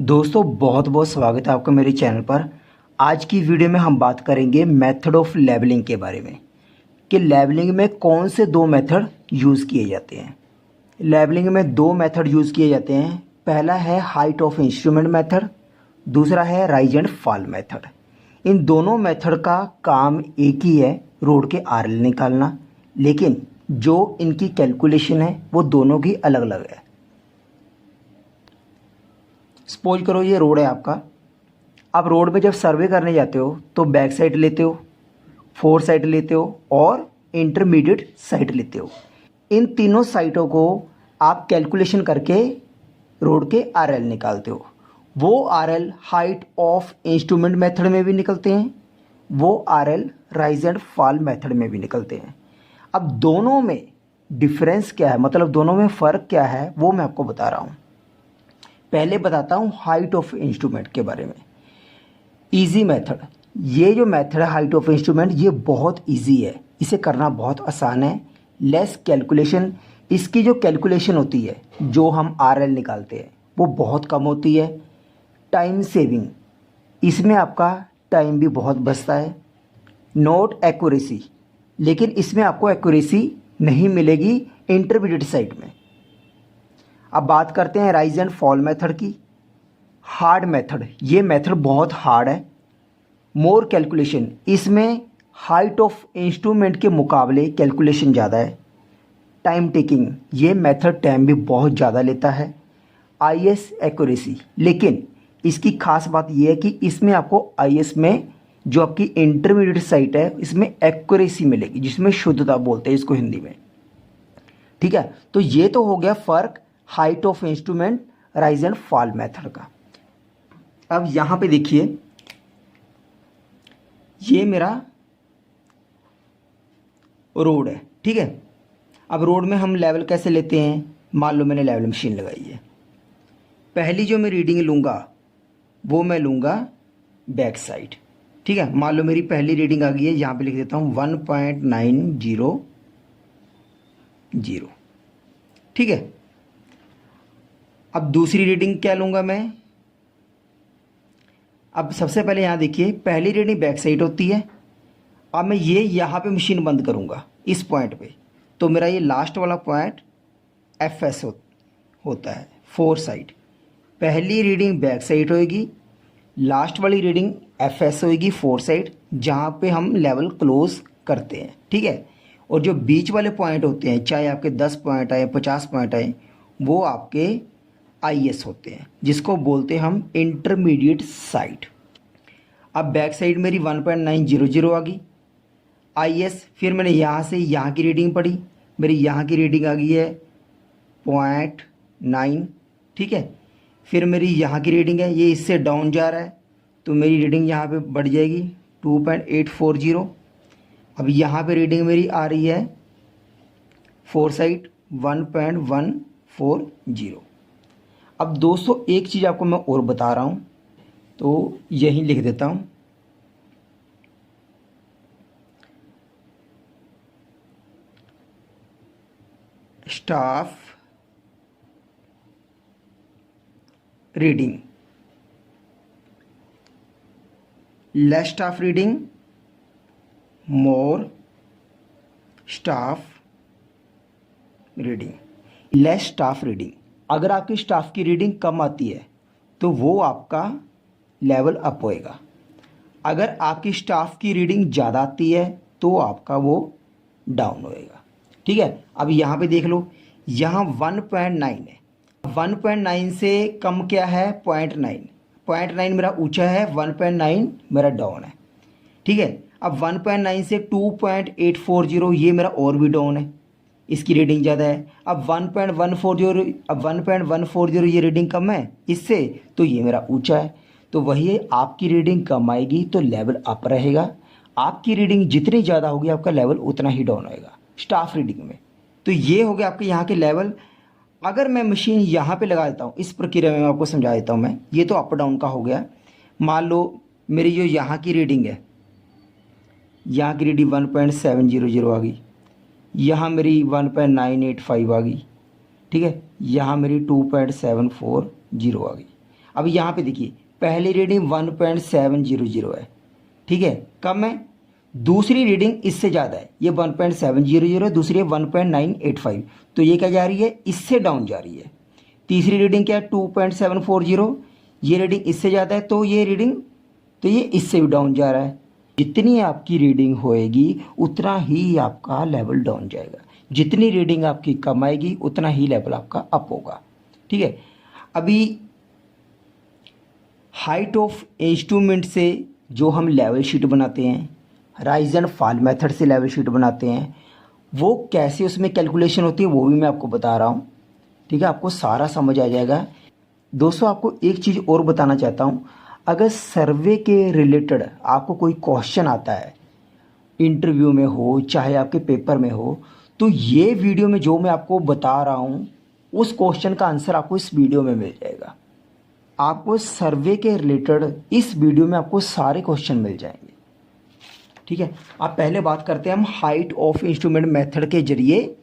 दोस्तों बहुत बहुत स्वागत है आपका मेरे चैनल पर। आज की वीडियो में हम बात करेंगे मेथड ऑफ लेवलिंग के बारे में कि लेवलिंग में कौन से दो मेथड यूज़ किए जाते हैं। लेवलिंग में दो मेथड यूज़ किए जाते हैं। पहला है हाइट ऑफ इंस्ट्रूमेंट मेथड, दूसरा है राइज एंड फॉल मेथड। इन दोनों मेथड का काम एक ही है, रोड के आरएल निकालना, लेकिन जो इनकी कैलकुलेशन है वो दोनों की अलग अलग है। सपोज करो ये रोड है आपका। आप रोड में जब सर्वे करने जाते हो तो बैक साइड लेते हो, फोर साइड लेते हो और इंटरमीडिएट साइड लेते हो। इन तीनों साइटों को आप कैलकुलेशन करके रोड के आरएल निकालते हो। वो RL height of instrument method में भी निकलते हैं, वो RL rise and fall method में भी निकलते हैं। अब दोनों में डिफरेंस क्या है, मतलब दोनों में फ़र्क क्या है, वो मैं आपको बता रहा हूँ। पहले बताता हूँ हाइट ऑफ इंस्ट्रूमेंट के बारे में। इजी मेथड, ये जो मेथड है हाइट ऑफ इंस्ट्रूमेंट, ये बहुत इजी है, इसे करना बहुत आसान है। लेस कैलकुलेशन, इसकी जो कैलकुलेशन होती है, जो हम आरएल निकालते हैं, वो बहुत कम होती है। टाइम सेविंग, इसमें आपका टाइम भी बहुत बचता है। नोट एक्यूरेसी, लेकिन इसमें आपको एक्यूरेसी नहीं मिलेगी इंटरमीडिएट साइड में। अब बात करते हैं राइज एंड फॉल मेथड की। हार्ड मेथड, ये मेथड बहुत हार्ड है। मोर कैलकुलेशन, इसमें हाइट ऑफ इंस्ट्रूमेंट के मुकाबले कैलकुलेशन ज़्यादा है। टाइम टेकिंग, ये मेथड टाइम भी बहुत ज़्यादा लेता है। आईएस एक्यूरेसी, लेकिन इसकी खास बात यह है कि इसमें आपको आईएस में जो आपकी इंटरमीडिएट साइट है, इसमें एक्यूरेसी मिलेगी, जिसमें शुद्धता बोलते हैं इसको हिंदी में। ठीक है, तो ये तो हो गया फ़र्क height of instrument rise and fall method का। अब यहां पे देखिए, ये मेरा रोड है, ठीक है। अब रोड में हम लेवल कैसे लेते हैं, मान लो मैंने लेवल मशीन लगाई है। पहली जो मैं रीडिंग लूँगा वो मैं लूँगा बैक साइड, ठीक है। मान लो मेरी पहली रीडिंग आ गई है, यहाँ पे लिख देता हूँ 1.900, ठीक है। अब दूसरी रीडिंग क्या लूँगा मैं। अब सबसे पहले यहाँ देखिए, पहली रीडिंग बैक साइड होती है। अब मैं ये यहाँ पे मशीन बंद करूँगा इस पॉइंट पे, तो मेरा ये लास्ट वाला पॉइंट एफएस होता है, फोर साइड। पहली रीडिंग बैक साइड होएगी, लास्ट वाली रीडिंग एफएस होएगी फोर साइड, जहाँ पे हम लेवल क्लोज करते हैं, ठीक है। और जो बीच वाले पॉइंट होते हैं, चाहे आपके 10 पॉइंट आए 50 पॉइंट आए, वो आपके आईएस होते हैं, जिसको बोलते हैं हम इंटरमीडिएट साइड। अब बैक साइड मेरी 1.900 आ गई आईएस। फिर मैंने यहाँ से यहाँ की रीडिंग पढ़ी, मेरी यहाँ की रीडिंग आ गई है 0.9, ठीक है। फिर मेरी यहाँ की रीडिंग है, ये इससे डाउन जा रहा है, तो मेरी रीडिंग यहाँ पे बढ़ जाएगी 2.840। अब यहाँ पे रीडिंग मेरी आ रही है फोर साइड 1.140। अब दोस्तों एक चीज़ आपको मैं और बता रहा हूँ, तो यहीं लिख देता हूँ। Staff reading, less staff reading, more staff reading. Less staff reading, अगर आपकी स्टाफ की रीडिंग कम आती है तो वो आपका लेवल अप होएगा। अगर आपकी स्टाफ की रीडिंग ज़्यादा आती है तो आपका वो डाउन होएगा, ठीक है। अब यहाँ पे देख लो, यहाँ 1.9 है, 1.9 से कम क्या है 0.9, 0.9 मेरा ऊंचा है, 1.9 मेरा डाउन है, ठीक है। अब 1.9 से 2.840, ये मेरा और भी डाउन है, इसकी रीडिंग ज़्यादा है। अब 1.140 ये रीडिंग कम है इससे, तो ये मेरा ऊंचा है। तो वही आपकी रीडिंग कम आएगी तो लेवल अप रहेगा, आपकी रीडिंग जितनी ज़्यादा होगी आपका लेवल उतना ही डाउन होएगा स्टाफ रीडिंग में। तो ये हो गया आपके यहाँ के लेवल। अगर मैं मशीन यहाँ पे लगा देता हूँ, इस प्रक्रिया में आपको समझा देता हूँ मैं। ये तो अप डाउन का हो गया। मान लो मेरी जो यहाँ की रीडिंग है, यहाँ की रीडिंग 1.700 आ गई, यहाँ मेरी 1.985 आ गई, ठीक है। यहाँ मेरी 2.740 आ गई। अब यहाँ पे देखिए पहली रीडिंग 1.700 है, ठीक है, कम है। दूसरी रीडिंग इससे ज़्यादा है, ये 1.700 है, दूसरी है 1.985, तो ये क्या जा रही है, इससे डाउन जा रही है। तीसरी रीडिंग क्या है 2.740, ये रीडिंग इससे ज़्यादा है, तो ये इससे भी डाउन जा रहा है। जितनी आपकी रीडिंग होएगी उतना ही आपका लेवल डाउन जाएगा, जितनी रीडिंग आपकी कम आएगी उतना ही लेवल आपका अप होगा, ठीक है। अभी हाइट ऑफ इंस्ट्रूमेंट से जो हम लेवल शीट बनाते हैं, राइज एंड फॉल मेथड से लेवल शीट बनाते हैं, वो कैसे उसमें कैलकुलेशन होती है वो भी मैं आपको बता रहा हूँ, ठीक है, आपको सारा समझ आ जाएगा। दोस्तों आपको एक चीज़ और बताना चाहता हूँ, अगर सर्वे के रिलेटेड आपको कोई क्वेश्चन आता है, इंटरव्यू में हो चाहे आपके पेपर में हो, तो ये वीडियो में जो मैं आपको बता रहा हूँ उस क्वेश्चन का आंसर आपको इस वीडियो में मिल जाएगा। आपको सर्वे के रिलेटेड इस वीडियो में आपको सारे क्वेश्चन मिल जाएंगे, ठीक है। अब पहले बात करते हैं हम हाइट ऑफ इंस्ट्रूमेंट मेथड के जरिए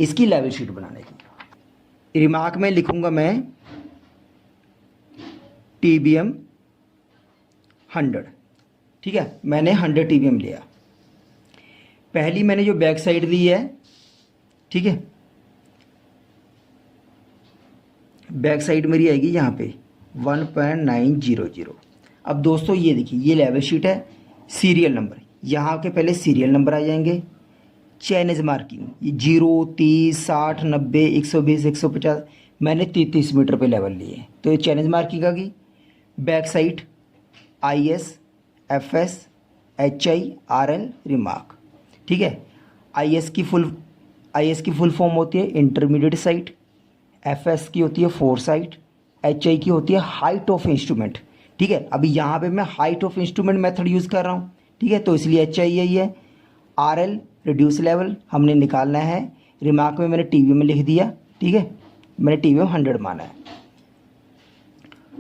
इसकी लेवल शीट बनाने की। रिमार्क में लिखूंगा मैं TBM 100, ठीक है, मैंने 100 TBM लिया। पहली मैंने जो बैक साइड ली है, ठीक है, बैक साइड मेरी आएगी यहाँ पे 1.900। अब दोस्तों ये देखिए ये लेवल शीट है, सीरियल नंबर, यहाँ के पहले सीरियल नंबर आ जाएंगे, चैनेज मार्किंग ये 0, 30, 60, 90, 120, 150, मैंने 33 मीटर पे लेवल लिए, तो ये चैनेज मार्किंग आ गई। Back side IS, FS, HI, RL, remark, ठीक है। IS की फुल फॉर्म होती है इंटरमीडिएट साइट, FS की होती है फोर साइट, HI की होती है हाइट ऑफ इंस्ट्रूमेंट, ठीक है। अभी यहाँ पे मैं height of instrument method use कर रहा हूँ, ठीक है, तो इसलिए HI यही है। RL रिड्यूस लेवल हमने निकालना है, रिमार्क में मैंने TBM में लिख दिया, ठीक है, मैंने TBM 100 माना है।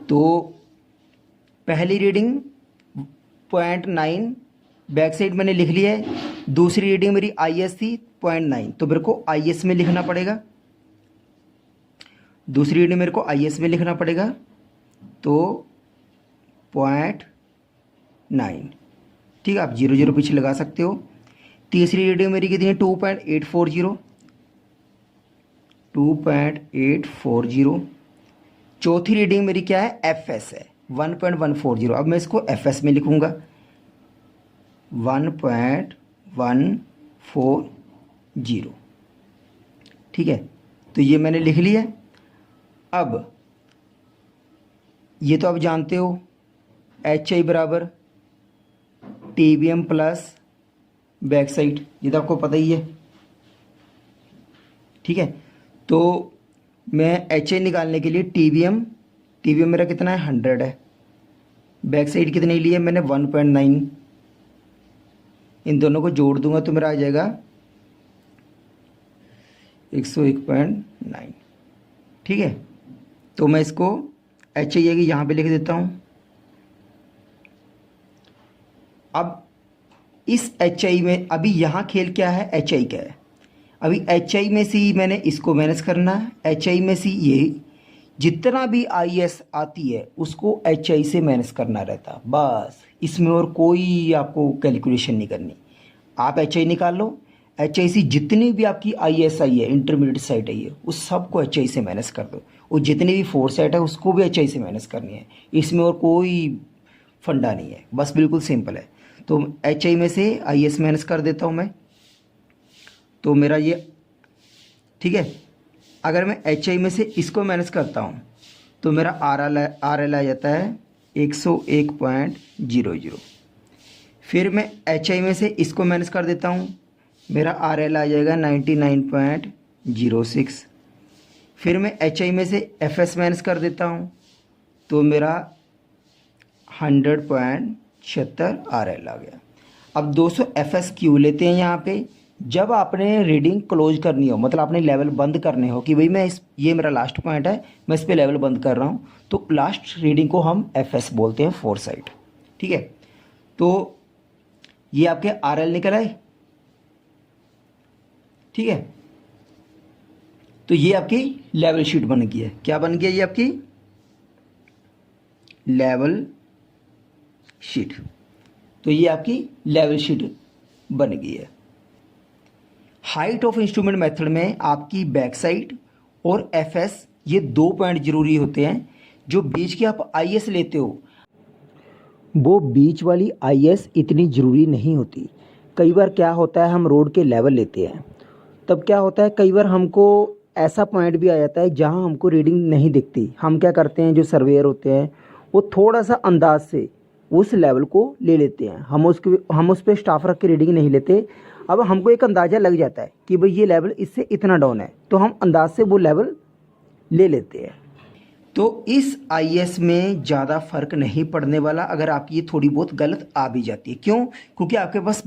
तो पहली रीडिंग 0.9 बैक साइड मैंने लिख लिया है, दूसरी रीडिंग मेरी IS थी 0.9, तो मेरे को IS में लिखना पड़ेगा, दूसरी रीडिंग मेरे को IS में लिखना पड़ेगा, तो 0.9, ठीक है, आप 0 पीछे लगा सकते हो। तीसरी रीडिंग मेरी कितनी है 2.840। चौथी रीडिंग मेरी क्या है FS है 1.140। अब मैं इसको FS में लिखूंगा 1.140, ठीक है, तो ये मैंने लिख लिया। अब ये तो आप जानते हो HI बराबर TBM प्लस बैक साइड, ये तो आपको पता ही है, ठीक है। तो मैं HI निकालने के लिए TBM मेरा कितना है 100 है, बैक साइड कितने लिए मैंने 1.9, इन दोनों को जोड़ दूंगा तो मेरा आ जाएगा 101.9, ठीक है। तो मैं इसको HI यहाँ पे लिख देता हूँ। अब इस HI में अभी यहाँ खेल क्या है, HI क्या है, अभी HI में से ही मैंने इसको मैनेज करना है, HI में से ये जितना भी IS आती है उसको HI से मैनेज करना रहता, बस इसमें और कोई आपको कैलकुलेशन नहीं करनी। आप HI निकाल लो, HI से जितनी भी आपकी IS आई है इंटरमीडिएट साइट आई है उस सबको HI से मैनेज कर दो, और जितनी भी फोर साइट है उसको भी HI से मैनेज करनी है, इसमें और कोई फंडा नहीं है, बस बिल्कुल सिंपल है। तो HI में से IS मैनेज कर देता हूँ मैं, तो मेरा ये, ठीक है। अगर मैं HI में से इसको मैनेज करता हूँ तो मेरा RL आ जाता है 101.00। फिर मैं HI में से इसको मैनेज कर देता हूँ, मेरा RL आ जाएगा 99.06। फिर मैं HI में से FS मैनेज कर देता हूँ तो मेरा 100.76 RL आ गया। अब 200 FS क्यों लेते हैं यहाँ पे, जब आपने रीडिंग क्लोज करनी हो, मतलब आपने लेवल बंद करने हो कि भाई मैं ये मेरा लास्ट पॉइंट है, मैं इस पे लेवल बंद कर रहा हूँ, तो लास्ट रीडिंग को हम FS बोलते हैं, फोर साइड, ठीक है। तो ये आपके RL निकल आए, ठीक है। तो ये आपकी लेवल शीट बन गई है, क्या बन गई है ये आपकी लेवल शीट। तो ये आपकी लेवल शीट बन गई है। हाइट ऑफ इंस्ट्रूमेंट मेथड में आपकी बैक साइड और एफएस ये 2 पॉइंट जरूरी होते हैं। जो बीच की आप आईएस लेते हो वो बीच वाली आईएस इतनी ज़रूरी नहीं होती। कई बार क्या होता है, हम रोड के लेवल लेते हैं, तब क्या होता है कई बार हमको ऐसा पॉइंट भी आ जाता है जहां हमको रीडिंग नहीं दिखती। हम क्या करते हैं, जो सर्वेयर होते हैं वो थोड़ा सा अंदाज से उस लेवल को ले लेते हैं। हम उस पर स्टाफ रख के रीडिंग नहीं लेते। अब हमको एक अंदाज़ा लग जाता है कि भाई ये लेवल इससे इतना डाउन है, तो हम अंदाज से वो लेवल ले लेते हैं। तो इस आईएस में ज़्यादा फर्क नहीं पड़ने वाला अगर आपकी ये थोड़ी बहुत गलत आ भी जाती है। क्यों? क्योंकि आपके पास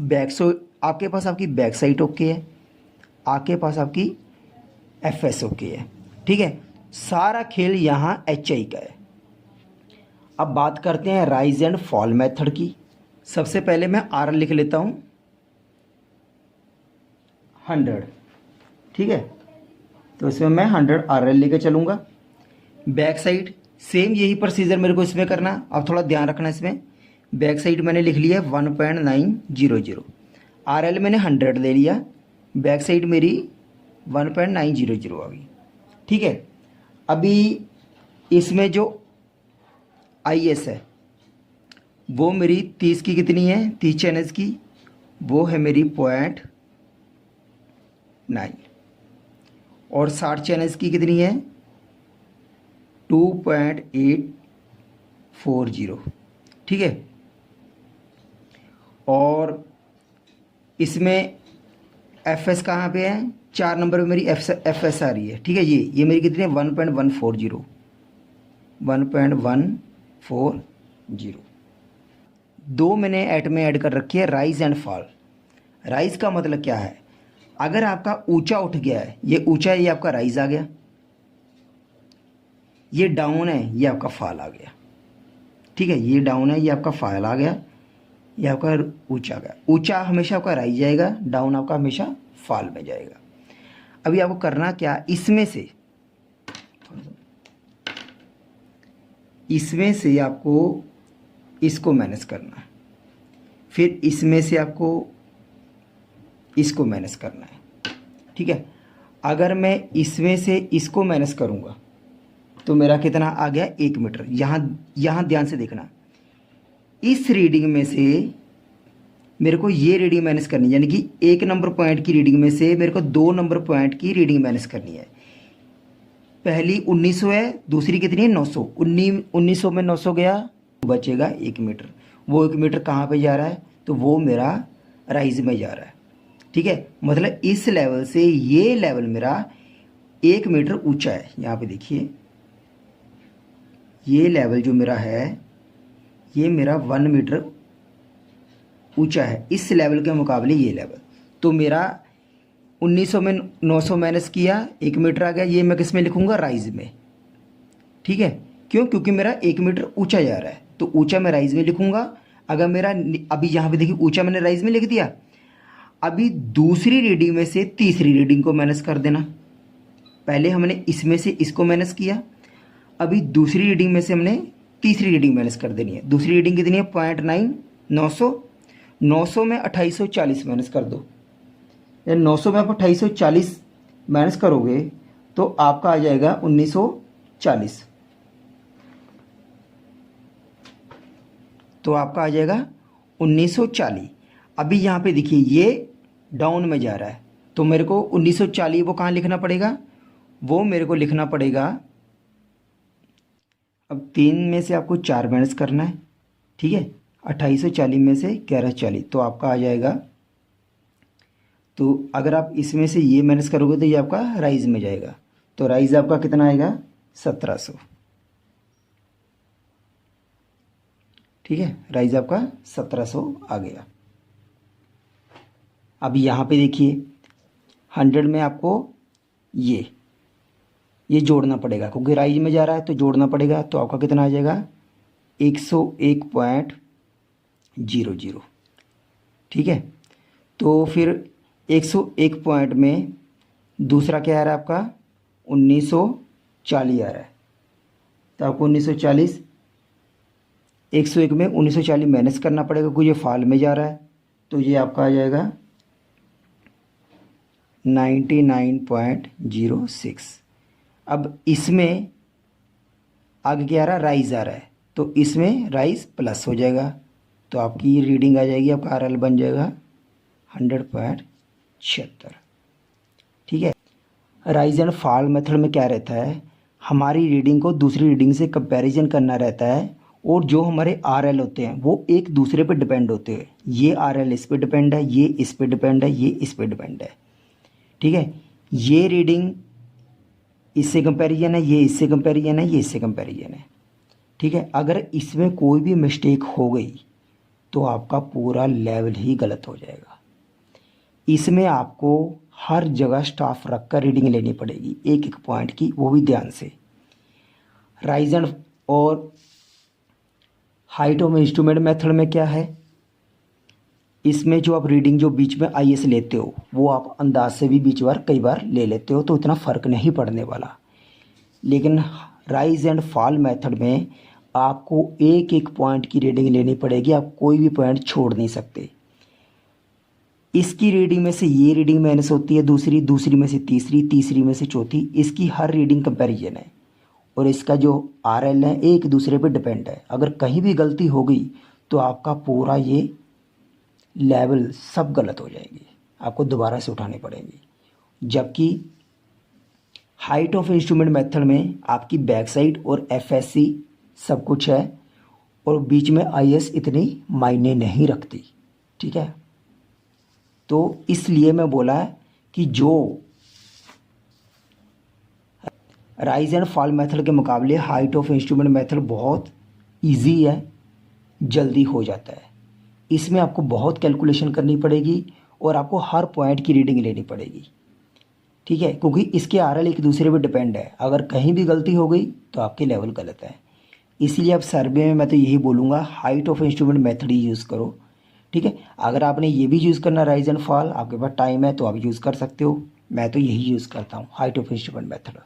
आपकी बैक साइड ओके है, आपके पास आपकी एफएस ओके है, ठीक है। सारा खेल यहाँ एचआई का है। अब बात करते हैं राइज एंड फॉल मेथड की। सबसे पहले मैं आर लिख लेता हूँ 100, ठीक है। तो इसमें मैं 100 RL लेके चलूँगा। बैक साइड सेम यही प्रोसीजर मेरे को इसमें करना। अब थोड़ा ध्यान रखना इसमें, बैक साइड मैंने लिख लिया 1.900, RL मैंने 100 ले लिया, बैक साइड मेरी 1.900 आ गई, ठीक है। अभी इसमें जो आईएस है वो मेरी 30 की कितनी है, 30 चैनल्स की, वो है मेरी 0.9, और 60 चैनल्स की कितनी है 2.840, ठीक है। और इसमें एफएस कहाँ पे है, 4 नंबर पे मेरी एफएस आ रही है, ठीक है। ये मेरी कितनी है 1.140, 1.140। 2 मैंने एट में ऐड कर रखी है राइज एंड फॉल। राइज का मतलब क्या है, अगर आपका ऊंचा उठ गया है, ये ऊंचा है, ये आपका राइज आ गया, ये डाउन है, ये आपका फॉल आ गया, ठीक है। ये डाउन है, ये आपका फॉल आ गया, ये आपका ऊंचा गया। ऊंचा हमेशा आपका राइज जाएगा, डाउन आपका हमेशा फॉल में जाएगा। अभी आपको करना क्या, इसमें से आपको इसको मैनेज करना है, फिर इसमें से आपको इसको मैनेज करना है, ठीक है। अगर मैं इसमें से इसको मैनेज करूँगा तो मेरा कितना आ गया 1 मीटर। यहाँ ध्यान से देखना, इस रीडिंग में से मेरे को ये रीडिंग मैनेज करनी है, यानी कि 1 नंबर पॉइंट की रीडिंग में से मेरे को 2 नंबर पॉइंट की रीडिंग मैनेज करनी है। पहली 1900 है, दूसरी कितनी है 900। 1900 में 900 गया, बचेगा 1 मीटर। वो 1 मीटर कहाँ पे जा रहा है, तो वो मेरा राइज में जा रहा है, ठीक है। मतलब इस लेवल से ये लेवल मेरा 1 मीटर ऊंचा है। यहाँ पे देखिए, ये लेवल जो मेरा है ये मेरा 1 मीटर ऊंचा है इस लेवल के मुकाबले ये लेवल। तो मेरा 1900 में 900 माइनस किया, 1 मीटर आ गया। ये मैं किस में लिखूँगा, राइज में, ठीक है। क्यों? क्योंकि मेरा 1 मीटर ऊंचा जा रहा है, तो ऊंचा मैं राइज में लिखूँगा। अगर मेरा अभी यहाँ पे देखिए ऊंचा मैंने राइज में लिख दिया। अभी दूसरी रीडिंग में से तीसरी रीडिंग को माइनस कर देना। पहले हमने इसमें से इसको माइनस किया, अभी दूसरी रीडिंग में से हमने तीसरी रीडिंग माइनस कर देनी है। दूसरी रीडिंग कितनी है 0.9, 900 में 2840 माइनस कर दो। या 900 में आप 2840 माइनस करोगे तो आपका आ जाएगा 1940। तो आपका आ जाएगा 1940। अभी यहाँ पे देखिए ये डाउन में जा रहा है, तो मेरे को 1940 वो कहाँ लिखना पड़ेगा, वो मेरे को लिखना पड़ेगा। अब 3 में से आपको 4 माइनस करना है, ठीक है। 2840 में से 1140, तो आपका आ जाएगा। तो अगर आप इसमें से ये माइनस करोगे तो ये आपका राइज में जाएगा। तो राइज आपका कितना आएगा 1700, ठीक है। राइज आपका 1700 आ गया। अब यहाँ पे देखिए 100 में आपको ये जोड़ना पड़ेगा, क्योंकि राइज में जा रहा है तो जोड़ना पड़ेगा। तो आपका कितना आ जाएगा 101.00, ठीक है। तो फिर 101 पॉइंट में दूसरा क्या आ रहा है आपका 1940 आ रहा है। तो आपको 1940 101 में 1940 माइनस करना पड़ेगा क्योंकि ये फाल में जा रहा है, तो ये आपका आ जाएगा 99.06। अब इसमें आगे क्या आ रहा है, राइज आ रहा है, तो इसमें राइज प्लस हो जाएगा, तो आपकी ये रीडिंग आ जाएगी, आपका RL बन जाएगा 100.76। ठीक है। राइज एंड फॉल मेथड में क्या रहता है, हमारी रीडिंग को दूसरी रीडिंग से कंपैरिजन करना रहता है, और जो हमारे RL होते हैं वो एक दूसरे पे डिपेंड होते हैं। ये RL इस पे डिपेंड है, ये इस पे डिपेंड है, ये इस पे डिपेंड है। ठीक है। ये रीडिंग इससे कंपैरिजन है, ये इससे कंपैरिजन है, ये इससे कंपैरिजन है। ठीक है। अगर इसमें कोई भी मिस्टेक हो गई तो आपका पूरा लेवल ही गलत हो जाएगा। इसमें आपको हर जगह स्टाफ रख कर रीडिंग लेनी पड़ेगी, एक एक पॉइंट की, वो भी ध्यान से। राइज एंड और हाइट ऑफ इंस्ट्रूमेंट मेथड में क्या है, इसमें जो आप रीडिंग जो बीच में IS लेते हो वो आप अंदाज से भी बीच बार कई बार ले लेते हो, तो इतना फ़र्क नहीं पड़ने वाला। लेकिन राइज एंड फॉल मेथड में आपको एक एक पॉइंट की रीडिंग लेनी पड़ेगी, आप कोई भी पॉइंट छोड़ नहीं सकते। इसकी रीडिंग में से ये रीडिंग माइनस होती है, दूसरी, दूसरी में से तीसरी, तीसरी में से चौथी, इसकी हर रीडिंग कंपैरिजन है, और इसका जो RL है एक दूसरे पे डिपेंड है। अगर कहीं भी गलती हो गई तो आपका पूरा ये लेवल सब गलत हो जाएगी, आपको दोबारा से उठाने पड़ेंगे। जबकि हाइट ऑफ इंस्ट्रूमेंट मेथड में आपकी बैक साइड और FSC सब कुछ है, और बीच में IS इतनी मायने नहीं रखती। ठीक है। तो इसलिए मैं बोला कि जो राइज एंड फॉल मेथड के मुकाबले हाइट ऑफ इंस्ट्रूमेंट मेथड बहुत इजी है, जल्दी हो जाता है। इसमें आपको बहुत कैलकुलेशन करनी पड़ेगी और आपको हर पॉइंट की रीडिंग लेनी पड़ेगी। ठीक है। क्योंकि इसके RL एक दूसरे पे डिपेंड है, अगर कहीं भी गलती हो गई तो आपके लेवल गलत है। इसलिए अब सर्वे में मैं तो यही बोलूँगा, height of instrument method he use करो। ठीक है। अगर आपने ये भी यूज़ करना राइज एंड फॉल, आपके पास टाइम है तो आप यूज़ कर सकते हो। मैं तो यही यूज़ करता हूँ, हाइट ऑफ इंस्ट्रूमेंट मेथड।